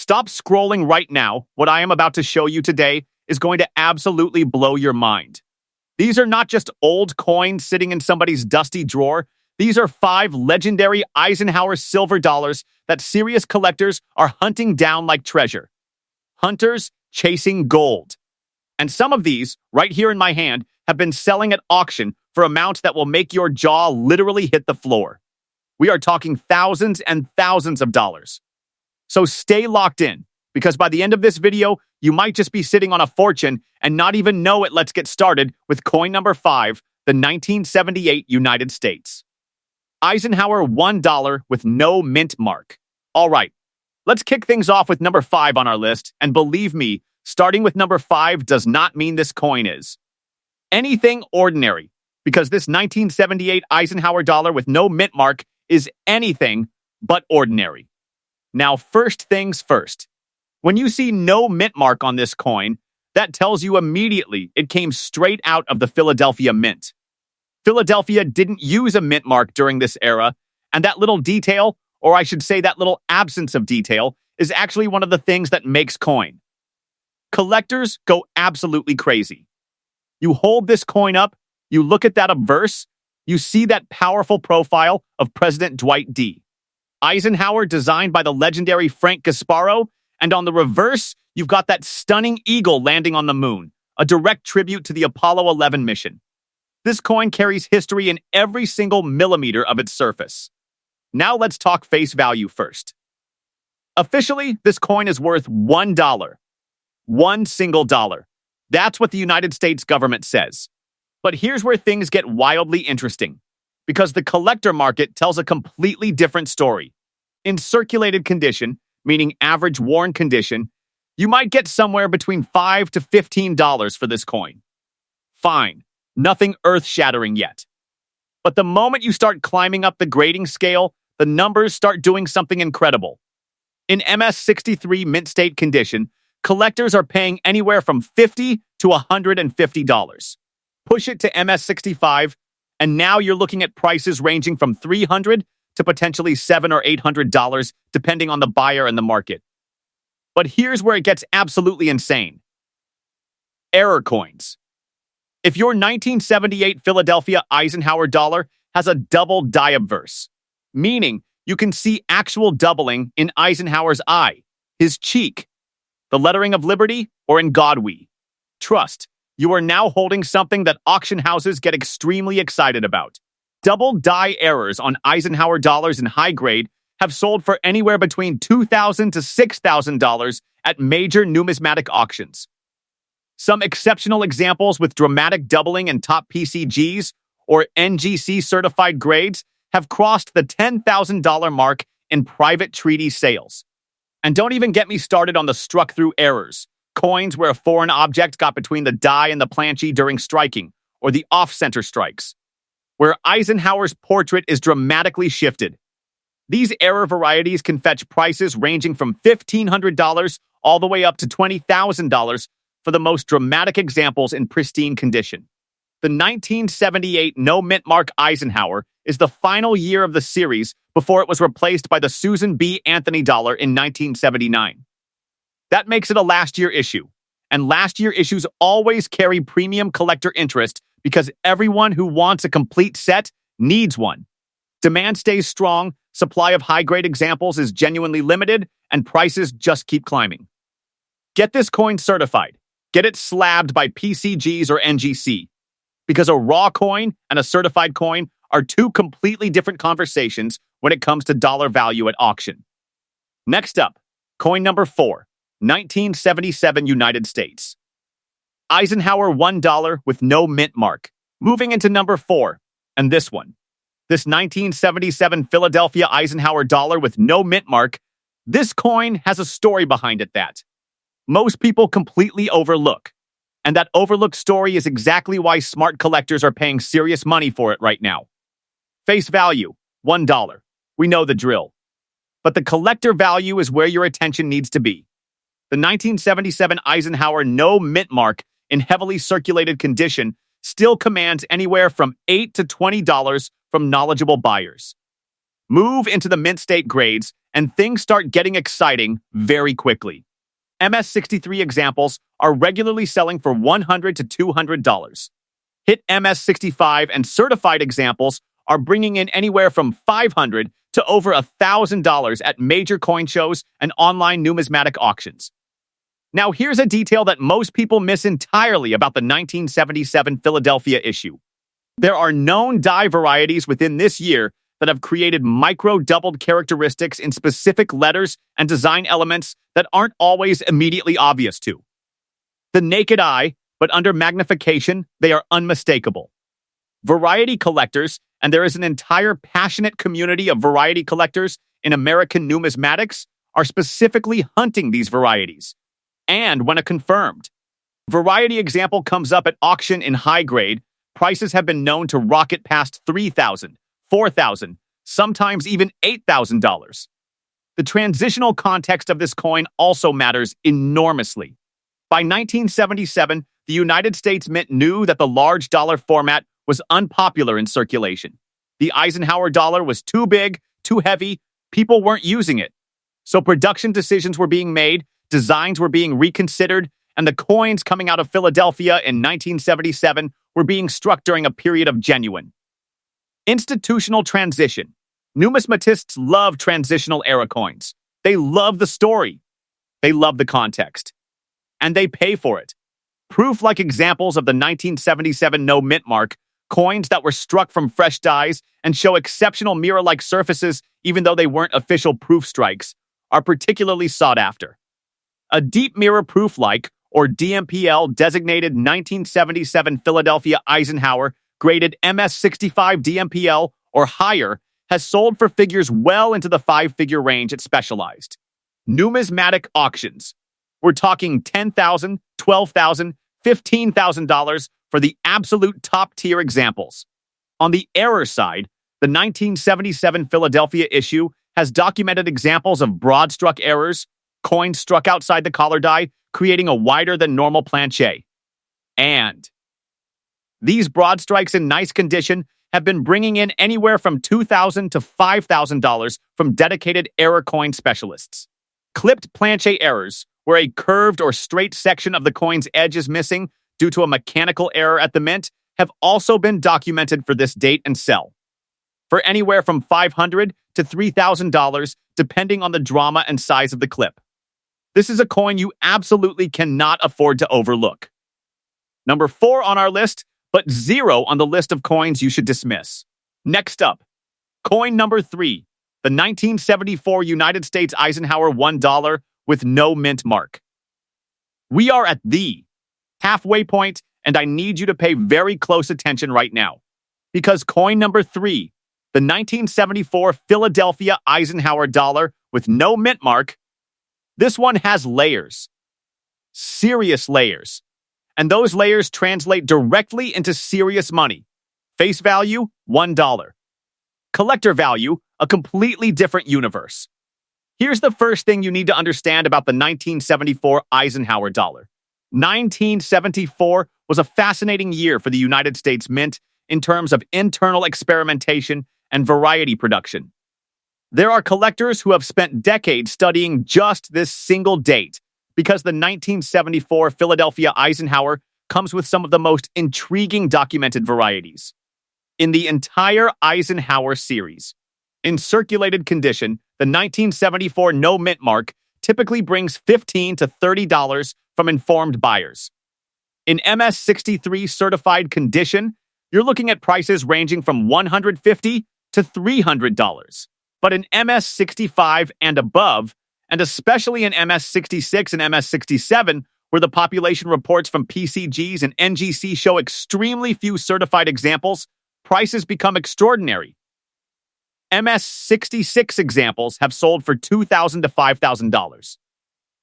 Stop scrolling right now. What I am about to show you today is going to absolutely blow your mind. These are not just old coins sitting in somebody's dusty drawer. These are 5 legendary Eisenhower silver dollars that serious collectors are hunting down like treasure. Hunters chasing gold. And some of these, right here in my hand, have been selling at auction for amounts that will make your jaw literally hit the floor. We are talking thousands and thousands of dollars. So stay locked in, because by the end of this video, you might just be sitting on a fortune and not even know it. Let's get started with coin number 5, the 1978 United States. Eisenhower $1 with no mint mark. All right, let's kick things off with number 5 on our list, and believe me, starting with number 5 does not mean this coin is anything ordinary, because this 1978 Eisenhower dollar with no mint mark is anything but ordinary. Now, first things first. When you see no mint mark on this coin, that tells you immediately it came straight out of the Philadelphia Mint. Philadelphia didn't use a mint mark during this era, and that little detail, or I should say that little absence of detail, is actually one of the things that makes coin. Collectors go absolutely crazy. You hold this coin up, you look at that obverse, you see that powerful profile of President Dwight D. Eisenhower, designed by the legendary Frank Gasparo, and on the reverse, you've got that stunning eagle landing on the moon, a direct tribute to the Apollo 11 mission. This coin carries history in every single millimeter of its surface. Now let's talk face value first. Officially, this coin is worth $1. One single dollar. That's what the United States government says. But here's where things get wildly interesting, because the collector market tells a completely different story. In circulated condition, meaning average worn condition, you might get somewhere between $5 to $15 for this coin. Fine, nothing earth-shattering yet. But the moment you start climbing up the grading scale, the numbers start doing something incredible. In MS-63 mint state condition, collectors are paying anywhere from $50 to $150. Push it to MS-65, and now you're looking at prices ranging from $300 to potentially $700 or $800, depending on the buyer and the market. But here's where it gets absolutely insane. Error coins. If your 1978 Philadelphia Eisenhower dollar has a double die obverse, meaning you can see actual doubling in Eisenhower's eye, his cheek, the lettering of liberty, or in God we trust, you are now holding something that auction houses get extremely excited about. Double die errors on Eisenhower dollars in high grade have sold for anywhere between $2,000 to $6,000 at major numismatic auctions. Some exceptional examples with dramatic doubling in top PCGs or NGC certified grades have crossed the $10,000 mark in private treaty sales. And don't even get me started on the struck-through errors, coins where a foreign object got between the die and the planchette during striking, or the off-center strikes, where Eisenhower's portrait is dramatically shifted. These error varieties can fetch prices ranging from $1,500 all the way up to $20,000 for the most dramatic examples in pristine condition. The 1978 no mint mark Eisenhower is the final year of the series before it was replaced by the Susan B. Anthony dollar in 1979. That makes it a last year issue, and last year issues always carry premium collector interest because everyone who wants a complete set needs one. Demand stays strong, supply of high-grade examples is genuinely limited, and prices just keep climbing. Get this coin certified. Get it slabbed by PCGs or NGC, because a raw coin and a certified coin are two completely different conversations when it comes to dollar value at auction. Next up, coin number 4, 1977 United States. Eisenhower $1 with no mint mark. Moving into number 4, and this one. This 1977 Philadelphia Eisenhower dollar with no mint mark, this coin has a story behind it that most people completely overlook. And that overlooked story is exactly why smart collectors are paying serious money for it right now. Face value, $1. We know the drill. But the collector value is where your attention needs to be. The 1977 Eisenhower no mint mark in heavily circulated condition still commands anywhere from $8 to $20 from knowledgeable buyers. Move into the mint state grades, and things start getting exciting very quickly. MS-63 examples are regularly selling for $100 to $200. Hit MS-65 and certified examples are bringing in anywhere from $500 to over $1,000 at major coin shows and online numismatic auctions. Now, here's a detail that most people miss entirely about the 1977 Philadelphia issue. There are known die varieties within this year that have created micro-doubled characteristics in specific letters and design elements that aren't always immediately obvious to the naked eye, but under magnification, they are unmistakable. Variety collectors, and there is an entire passionate community of variety collectors in American numismatics, are specifically hunting these varieties. And when a confirmed variety example comes up at auction in high grade, prices have been known to rocket past $3,000, $4,000, sometimes even $8,000. The transitional context of this coin also matters enormously. By 1977, the United States Mint knew that the large dollar format was unpopular in circulation. The Eisenhower dollar was too big, too heavy, people weren't using it. So production decisions were being made, designs were being reconsidered, and the coins coming out of Philadelphia in 1977 were being struck during a period of genuine institutional transition. Numismatists love transitional era coins. They love the story. They love the context. And they pay for it. Proof-like examples of the 1977 no mint mark, coins that were struck from fresh dies and show exceptional mirror-like surfaces even though they weren't official proof strikes, are particularly sought after. A deep mirror proof-like, or DMPL, designated 1977 Philadelphia Eisenhower graded MS-65 DMPL or higher has sold for figures well into the five-figure range at Specialized numismatic auctions. We're talking $10,000, $12,000, $15,000 for the absolute top-tier examples. On the error side, the 1977 Philadelphia issue has documented examples of broad-struck errors, coins struck outside the collar die, creating a wider-than-normal planche. And these broad strikes in nice condition have been bringing in anywhere from $2,000 to $5,000 from dedicated error coin specialists. Clipped planche errors, where a curved or straight section of the coin's edge is missing due to a mechanical error at the mint, have also been documented for this date and sell for anywhere from $500 to $3,000, depending on the drama and size of the clip. This is a coin you absolutely cannot afford to overlook. Number 4 on our list, but 0 on the list of coins you should dismiss. Next up, coin number 3, the 1974 United States Eisenhower $1 with no mint mark. We are at the halfway point, and I need you to pay very close attention right now, because coin number 3, the 1974 Philadelphia Eisenhower dollar with no mint mark, this one has layers. Serious layers. And those layers translate directly into serious money. Face value, $1. Collector value, a completely different universe. Here's the first thing you need to understand about the 1974 Eisenhower dollar. 1974 was a fascinating year for the United States Mint in terms of internal experimentation and variety production. There are collectors who have spent decades studying just this single date because the 1974 Philadelphia Eisenhower comes with some of the most intriguing documented varieties in the entire Eisenhower series. In circulated condition, the 1974 no mint mark typically brings $15 to $30 from informed buyers. In MS-63 certified condition, you're looking at prices ranging from $150 to $300. But in MS-65 and above, and especially in MS-66 and MS-67, where the population reports from PCGS and NGC show extremely few certified examples, prices become extraordinary. MS-66 examples have sold for $2,000 to $5,000.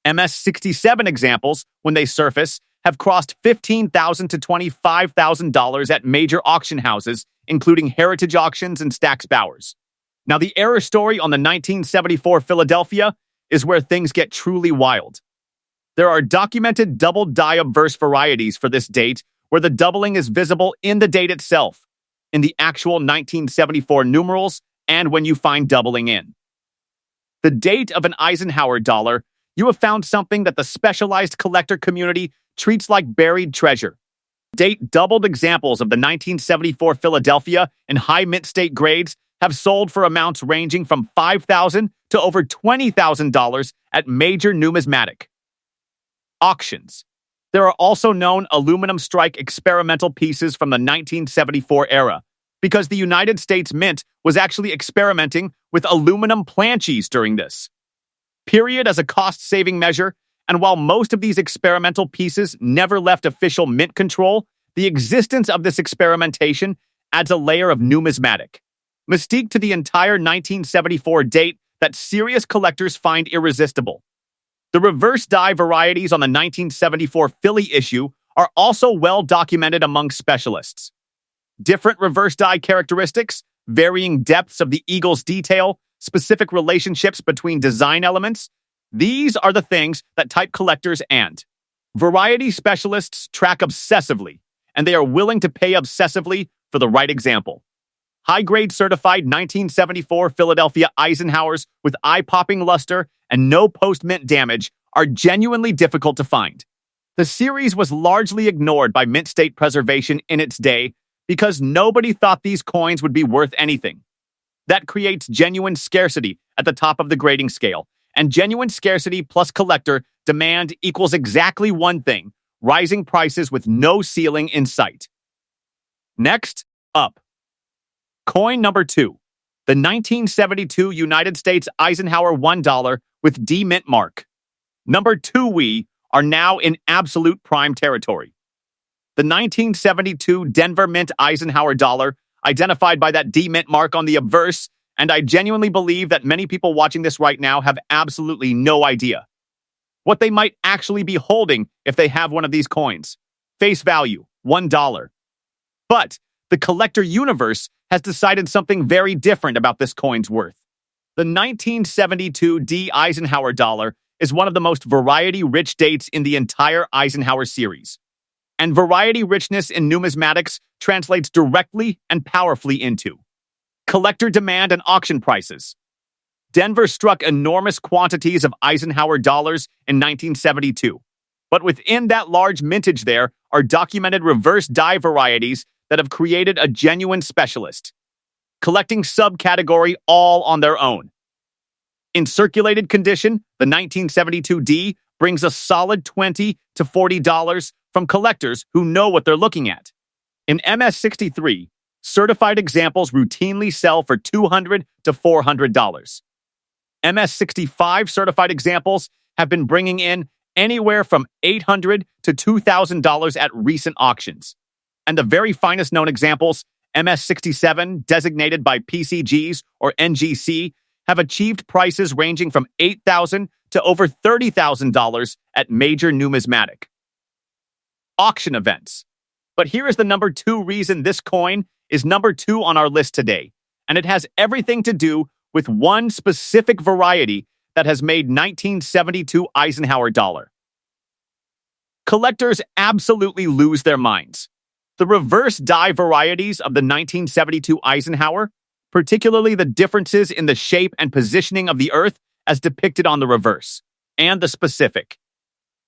MS-67 examples, when they surface, have crossed $15,000 to $25,000 at major auction houses, including Heritage Auctions and Stack's Bowers. Now, the error story on the 1974 Philadelphia is where things get truly wild. There are documented double die obverse varieties for this date where the doubling is visible in the date itself, in the actual 1974 numerals and when you find doubling in. The date of an Eisenhower dollar, you have found something that the specialized collector community treats like buried treasure. Date doubled examples of the 1974 Philadelphia in high mint state grades have sold for amounts ranging from $5,000 to over $20,000 at major numismatic auctions. There are also known aluminum strike experimental pieces from the 1974 era, because the United States Mint was actually experimenting with aluminum planches during this period as a cost-saving measure, and while most of these experimental pieces never left official mint control, the existence of this experimentation adds a layer of numismatic mystique to the entire 1974 date that serious collectors find irresistible. The reverse die varieties on the 1974 Philly issue are also well documented among specialists. Different reverse die characteristics, varying depths of the eagle's detail, specific relationships between design elements, these are the things that type collectors and variety specialists track obsessively, and they are willing to pay obsessively for the right example. High-grade certified 1974 Philadelphia Eisenhowers with eye-popping luster and no post-mint damage are genuinely difficult to find. The series was largely ignored by mint state preservation in its day because nobody thought these coins would be worth anything. That creates genuine scarcity at the top of the grading scale, and genuine scarcity plus collector demand equals exactly one thing: rising prices with no ceiling in sight. Next up, coin number 2, the 1972 United States Eisenhower $1 with D mint mark. Number 2, we are now in absolute prime territory. The 1972 Denver Mint Eisenhower dollar, identified by that D mint mark on the obverse, and I genuinely believe that many people watching this right now have absolutely no idea what they might actually be holding if they have one of these coins. Face value, $1. But the collector universe has decided something very different about this coin's worth. The 1972 D Eisenhower dollar is one of the most variety-rich dates in the entire Eisenhower series. And variety richness in numismatics translates directly and powerfully into collector demand and auction prices. Denver struck enormous quantities of Eisenhower dollars in 1972, but within that large mintage there are documented reverse die varieties that have created a genuine specialist collecting subcategory all on their own. In circulated condition, the 1972 D brings a solid $20 to $40 from collectors who know what they're looking at. In MS63, certified examples routinely sell for $200 to $400. MS65 certified examples have been bringing in anywhere from $800 to $2,000 at recent auctions. And the very finest known examples, MS67, designated by PCGS or NGC, have achieved prices ranging from $8,000 to over $30,000 at major numismatic auction events. But here is the number 2 reason this coin is number 2 on our list today, and it has everything to do with one specific variety that has made 1972 Eisenhower dollar. Collectors absolutely lose their minds. The reverse die varieties of the 1972 Eisenhower, particularly the differences in the shape and positioning of the Earth as depicted on the reverse, and the specific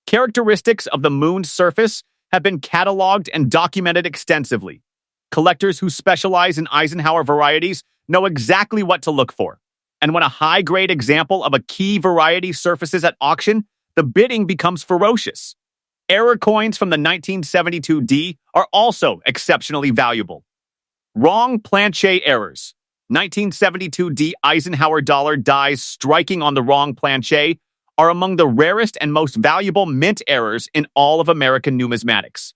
characteristics of the moon's surface have been cataloged and documented extensively. Collectors who specialize in Eisenhower varieties know exactly what to look for. And when a high-grade example of a key variety surfaces at auction, the bidding becomes ferocious. Error coins from the 1972 D are also exceptionally valuable. Wrong planche errors. 1972 D Eisenhower dollar dies striking on the wrong planche are among the rarest and most valuable mint errors in all of American numismatics.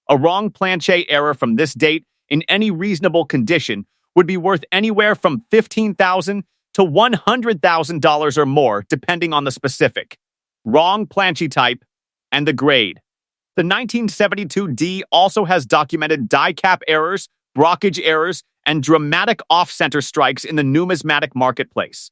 A wrong planche error from this date in any reasonable condition would be worth anywhere from $15,000 to $100,000 or more, depending on the specific wrong planche type and the grade. The 1972 D also has documented die cap errors, brockage errors, and dramatic off-center strikes in the numismatic marketplace.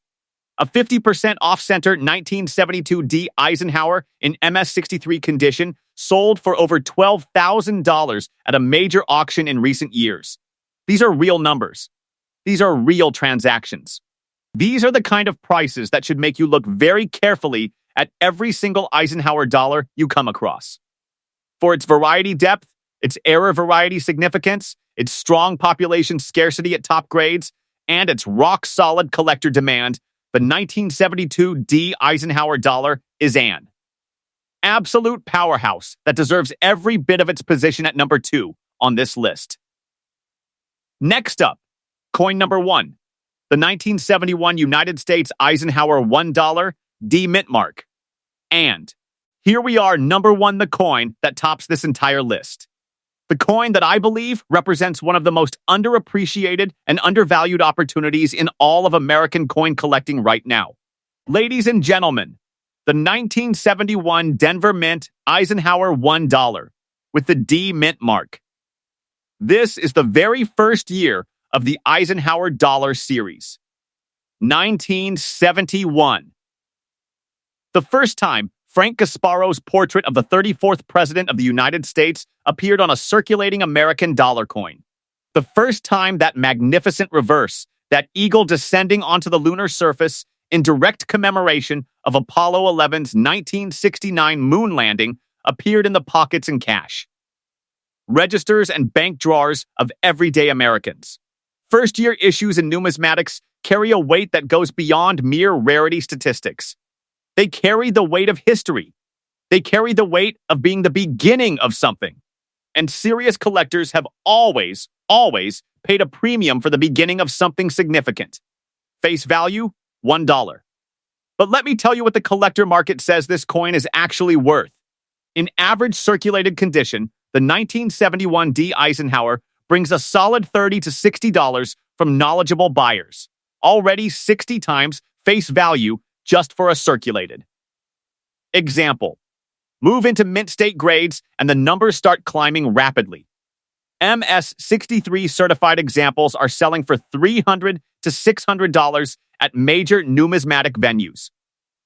A 50% off-center 1972 D Eisenhower in MS63 condition sold for over $12,000 at a major auction in recent years. These are real numbers. These are real transactions. These are the kind of prices that should make you look very carefully at every single Eisenhower dollar you come across. For its variety depth, its error variety significance, its strong population scarcity at top grades, and its rock-solid collector demand, the 1972 D Eisenhower dollar is an absolute powerhouse that deserves every bit of its position at number 2 on this list. Next up, coin number 1, the 1971 United States Eisenhower $1 D mint mark. And here we are, number 1, the coin that tops this entire list. The coin that I believe represents one of the most underappreciated and undervalued opportunities in all of American coin collecting right now. Ladies and gentlemen, the 1971 Denver Mint Eisenhower $1 with the D mint mark. This is the very first year of the Eisenhower Dollar series. 1971. The first time Frank Gasparo's portrait of the 34th President of the United States appeared on a circulating American dollar coin. The first time that magnificent reverse, that eagle descending onto the lunar surface in direct commemoration of Apollo 11's 1969 moon landing, appeared in the pockets and cash, registers and bank drawers of everyday Americans. First-year issues in numismatics carry a weight that goes beyond mere rarity statistics. They carry the weight of history. They carry the weight of being the beginning of something. And serious collectors have always paid a premium for the beginning of something significant. Face value, $1. But let me tell you what the collector market says this coin is actually worth. In average circulated condition, the 1971 D Eisenhower brings a solid $30 to $60 from knowledgeable buyers. Already 60 times face value just for a circulated. Example. Move into mint state grades and the numbers start climbing rapidly. MS-63 certified examples are selling for $300 to $600 at major numismatic venues.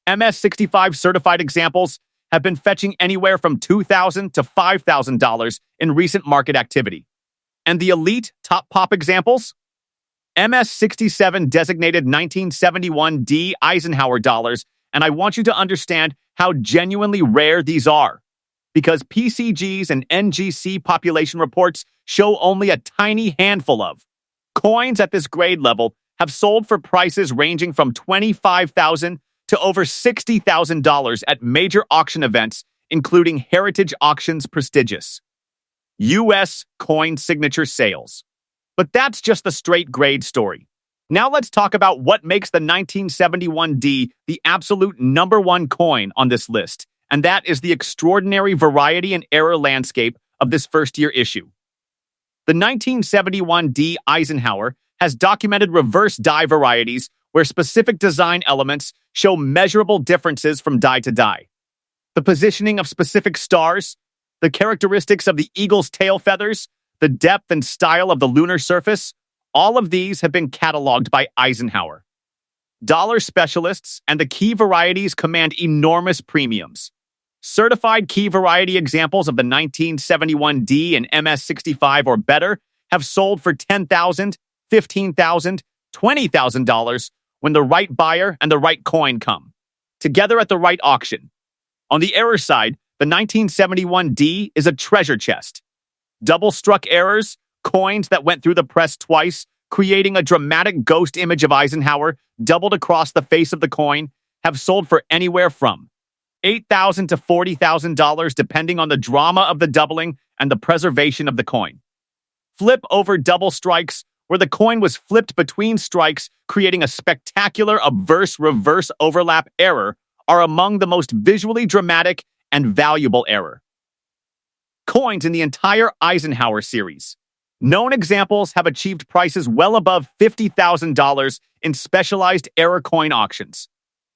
MS-65 certified examples have been fetching anywhere from $2,000 to $5,000 in recent market activity. And the elite top pop examples? MS-67 designated 1971 D Eisenhower dollars, and I want you to understand how genuinely rare these are, because PCGs and NGC population reports show only a tiny handful of. Coins at this grade level have sold for prices ranging from $25,000 to over $60,000 at major auction events, including Heritage Auctions prestigious U.S. coin signature sales. But that's just the straight grade story. Now let's talk about what makes the 1971 D the absolute number 1 coin on this list, and that is the extraordinary variety and error landscape of this first-year issue. The 1971 D Eisenhower has documented reverse die varieties where specific design elements show measurable differences from die to die. The positioning of specific stars, the characteristics of the eagle's tail feathers, the depth and style of the lunar surface, all of these have been cataloged by Eisenhower. Dollar specialists and the key varieties command enormous premiums. Certified key variety examples of the 1971 D and MS-65 or better have sold for $10,000, $15,000, $20,000 when the right buyer and the right coin come together at the right auction. On the error side, the 1971 D is a treasure chest. Double-struck errors, coins that went through the press twice, creating a dramatic ghost image of Eisenhower doubled across the face of the coin, have sold for anywhere from $8,000 to $40,000 depending on the drama of the doubling and the preservation of the coin. Flip over double strikes, where the coin was flipped between strikes, creating a spectacular obverse-reverse overlap error, are among the most visually dramatic and valuable error coins in the entire Eisenhower series. Known examples have achieved prices well above $50,000 in specialized error coin auctions.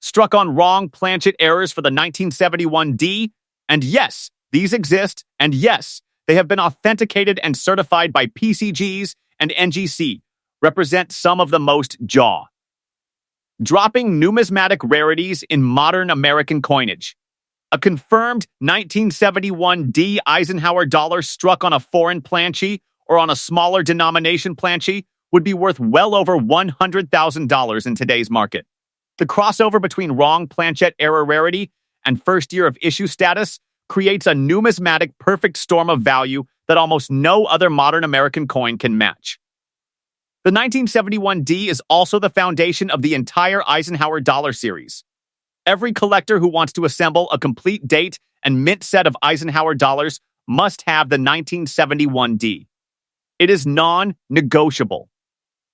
Struck on wrong planchet errors for the 1971 D, and yes, these exist, and yes, they have been authenticated and certified by PCGs and NGC, represent some of the most jaw-dropping numismatic rarities in modern American coinage. A confirmed 1971 D Eisenhower dollar struck on a foreign planchette or on a smaller denomination planchette would be worth well over $100,000 in today's market. The crossover between wrong planchet error rarity and first year of issue status creates a numismatic perfect storm of value that almost no other modern American coin can match. The 1971D is also the foundation of the entire Eisenhower Dollar series. Every collector who wants to assemble a complete date and mint set of Eisenhower dollars must have the 1971D. It is non-negotiable.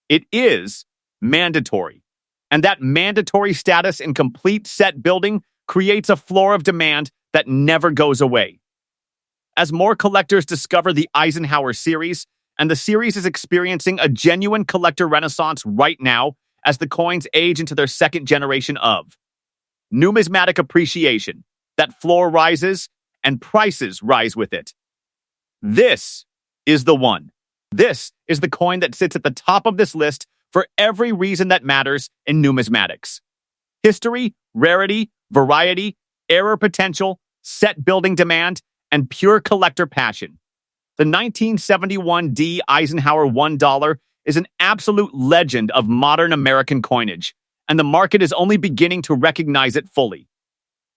It is mandatory. And that mandatory status in complete set building creates a floor of demand that never goes away. As more collectors discover the Eisenhower series, and the series is experiencing a genuine collector renaissance right now as the coins age into their second generation of numismatic appreciation, that floor rises and prices rise with it. This is the one. This is the coin that sits at the top of this list for every reason that matters in numismatics. History, rarity, variety, error potential, set building demand, and pure collector passion. The 1971D Eisenhower $1 is an absolute legend of modern American coinage, and the market is only beginning to recognize it fully.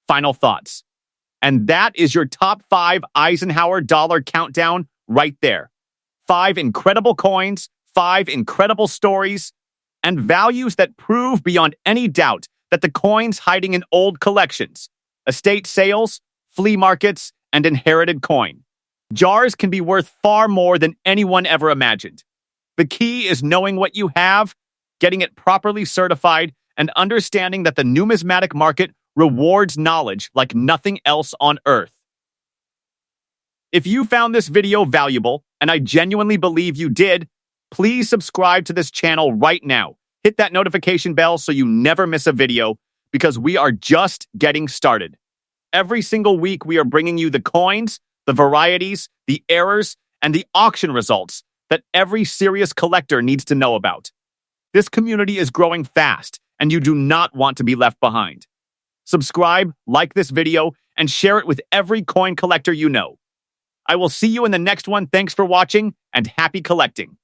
Final thoughts. And that is your top 5 Eisenhower dollar countdown right there. 5 incredible coins, 5 incredible stories, and values that prove beyond any doubt that the coins hiding in old collections, estate sales, flea markets, and inherited coin jars can be worth far more than anyone ever imagined. The key is knowing what you have, getting it properly certified, and understanding that the numismatic market rewards knowledge like nothing else on earth. If you found this video valuable, and I genuinely believe you did, please subscribe to this channel right now. Hit that notification bell so you never miss a video, because we are just getting started. Every single week, we are bringing you the coins, the varieties, the errors, and the auction results that every serious collector needs to know about. This community is growing fast, and you do not want to be left behind. Subscribe, like this video, and share it with every coin collector you know. I will see you in the next one. Thanks for watching, and happy collecting.